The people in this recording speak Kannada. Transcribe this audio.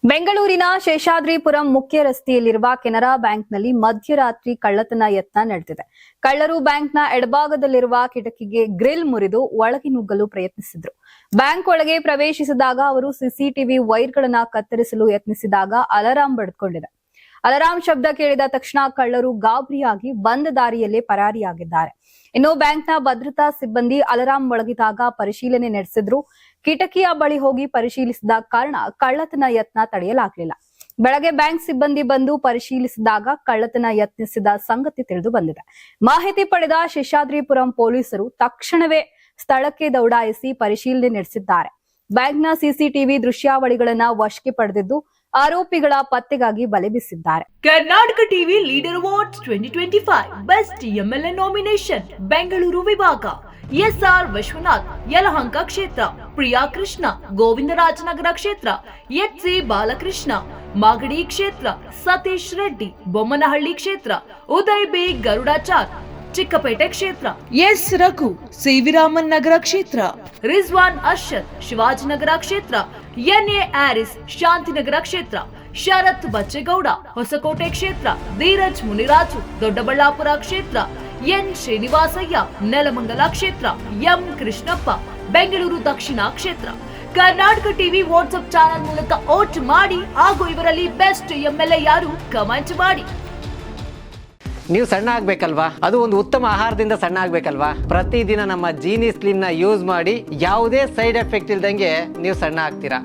ಬೆಂಗಳೂರಿನ ಶೇಷಾದ್ರಿಪುರಂ ಮುಖ್ಯ ರಸ್ತೆಯಲ್ಲಿರುವ ಕೆನರಾ ಬ್ಯಾಂಕ್ನಲ್ಲಿ ಮಧ್ಯರಾತ್ರಿ ಕಳ್ಳತನ ಯತ್ನ ನಡೆದಿದೆ. ಕಳ್ಳರು ಬ್ಯಾಂಕ್ನ ಎಡಭಾಗದಲ್ಲಿರುವ ಕಿಟಕಿಗೆ ಗ್ರಿಲ್ ಮುರಿದು ಒಳಗೆ ನುಗ್ಗಲು ಪ್ರಯತ್ನಿಸಿದ್ರು. ಬ್ಯಾಂಕ್ ಒಳಗೆ ಪ್ರವೇಶಿಸಿದಾಗ ಅವರು ಸಿಸಿಟಿವಿ ವೈರ್ಗಳನ್ನ ಕತ್ತರಿಸಲು ಯತ್ನಿಸಿದಾಗ ಅಲಾರಾಂ ಬಡಿದುಕೊಂಡಿದೆ. ಅಲಾರಾಂ ಶಬ್ದ ಕೇಳಿದ ತಕ್ಷಣ ಕಳ್ಳರು ಗಾಬರಿಯಾಗಿ ಬಂದ ದಾರಿಯಲ್ಲೇ ಪರಾರಿಯಾಗಿದ್ದಾರೆ. ಇನ್ನು ಬ್ಯಾಂಕ್ನ ಭದ್ರತಾ ಸಿಬ್ಬಂದಿ ಅಲಾರಾಂ ಮೊಳಗಿದಾಗ ಪರಿಶೀಲನೆ ನಡೆಸಿದ್ರು. ಕಿಟಕಿಯ ಬಳಿ ಹೋಗಿ ಪರಿಶೀಲಿಸಿದ ಕಾರಣ ಕಳ್ಳತನ ಯತ್ನ ತಡೆಯಲಾಗಲಿಲ್ಲ. ಬೆಳಗ್ಗೆ ಬ್ಯಾಂಕ್ ಸಿಬ್ಬಂದಿ ಬಂದು ಪರಿಶೀಲಿಸಿದಾಗ ಕಳ್ಳತನ ಯತ್ನಿಸಿದ ಸಂಗತಿ ತಿಳಿದು ಬಂದಿದೆ. ಮಾಹಿತಿ ಪಡೆದ ಶೇಷಾದ್ರಿಪುರಂ ಪೊಲೀಸರು ತಕ್ಷಣವೇ ಸ್ಥಳಕ್ಕೆ ದೌಡಾಯಿಸಿ ಪರಿಶೀಲನೆ ನಡೆಸಿದ್ದಾರೆ. ಬ್ಯಾಂಕ್ನ ಸಿಸಿಟಿವಿ ದೃಶ್ಯಾವಳಿಗಳನ್ನ ವಶಕ್ಕೆ ಪಡೆದಿದ್ದು ಆರೋಪಿಗಳ ಪತ್ತೆಗಾಗಿ ಬಲೆ ಬೀಸಿದ್ದಾರೆ. Karnataka TV leader awards 2025 best MLA nomination Bengaluru ವಿಭಾಗ ಎಸ್ಆರ್ ವಿಶ್ವನಾಥ್ ಯಲಹಂಕ ಕ್ಷೇತ್ರ, ಪ್ರಿಯಾ ಕೃಷ್ಣ ಗೋವಿಂದರಾಜನಗರ ಕ್ಷೇತ್ರ, ಎಚ್ಸಿ ಬಾಲಕೃಷ್ಣ ಮಾಗಡಿ ಕ್ಷೇತ್ರ, ಸತೀಶ್ ರೆಡ್ಡಿ ಬೊಮ್ಮನಹಳ್ಳಿ ಕ್ಷೇತ್ರ, ಉದಯ್ ಬಿ ಗರುಡಾಚಾರ್ ಚಿಕ್ಕಪೇಟೆ ಕ್ಷೇತ್ರ, ಎಸ್ ರಘು ಸಿವಿರಾಮನ್ ನಗರ ಕ್ಷೇತ್ರ, ರಿಜ್ವಾನ್ ಅರ್ಷದ್ ಶಿವಾಜಿನಗರ ಕ್ಷೇತ್ರ, ಎನ್ಎ ಆರಿಸ್ ಶಾಂತಿನಗರ ಕ್ಷೇತ್ರ, ಶರತ್ ಬಚ್ಚೇಗೌಡ ಹೊಸಕೋಟೆ ಕ್ಷೇತ್ರ, ಧೀರಜ್ ಮುನಿರಾಜು ದೊಡ್ಡಬಳ್ಳಾಪುರ ಕ್ಷೇತ್ರ, ಎನ್ ಶ್ರೀನಿವಾಸಯ್ಯ ನೆಲಮಂಗಲ ಕ್ಷೇತ್ರ, ಎಂ ಕೃಷ್ಣಪ್ಪ ಬೆಂಗಳೂರು ದಕ್ಷಿಣ ಕ್ಷೇತ್ರ. ಕರ್ನಾಟಕ ಟಿವಿ ವಾಟ್ಸ್ಆಪ್ ಚಾನೆಲ್ ಮೂಲಕ ವೋಟ್ ಮಾಡಿ ಹಾಗೂ ಇವರಲ್ಲಿ ಬೆಸ್ಟ್ ಎಂಎಲ್ಎ ಯಾರು ಕಮೆಂಟ್ ಮಾಡಿ. ನೀವು ಸಣ್ಣ ಆಗ್ಬೇಕಲ್ವಾ? ಅದು ಒಂದು ಉತ್ತಮ ಆಹಾರದಿಂದ ಸಣ್ಣ ಆಗ್ಬೇಕಲ್ವಾ? ಪ್ರತಿದಿನ ನಮ್ಮ ಜೀನಿ ಸ್ಲಿಮ್ ನ ಯೂಸ್ ಮಾಡಿ ಯಾವುದೇ ಸೈಡ್ ಎಫೆಕ್ಟ್ ಇಲ್ದಂಗೆ ನೀವು ಸಣ್ಣ ಆಗ್ತೀರಾ.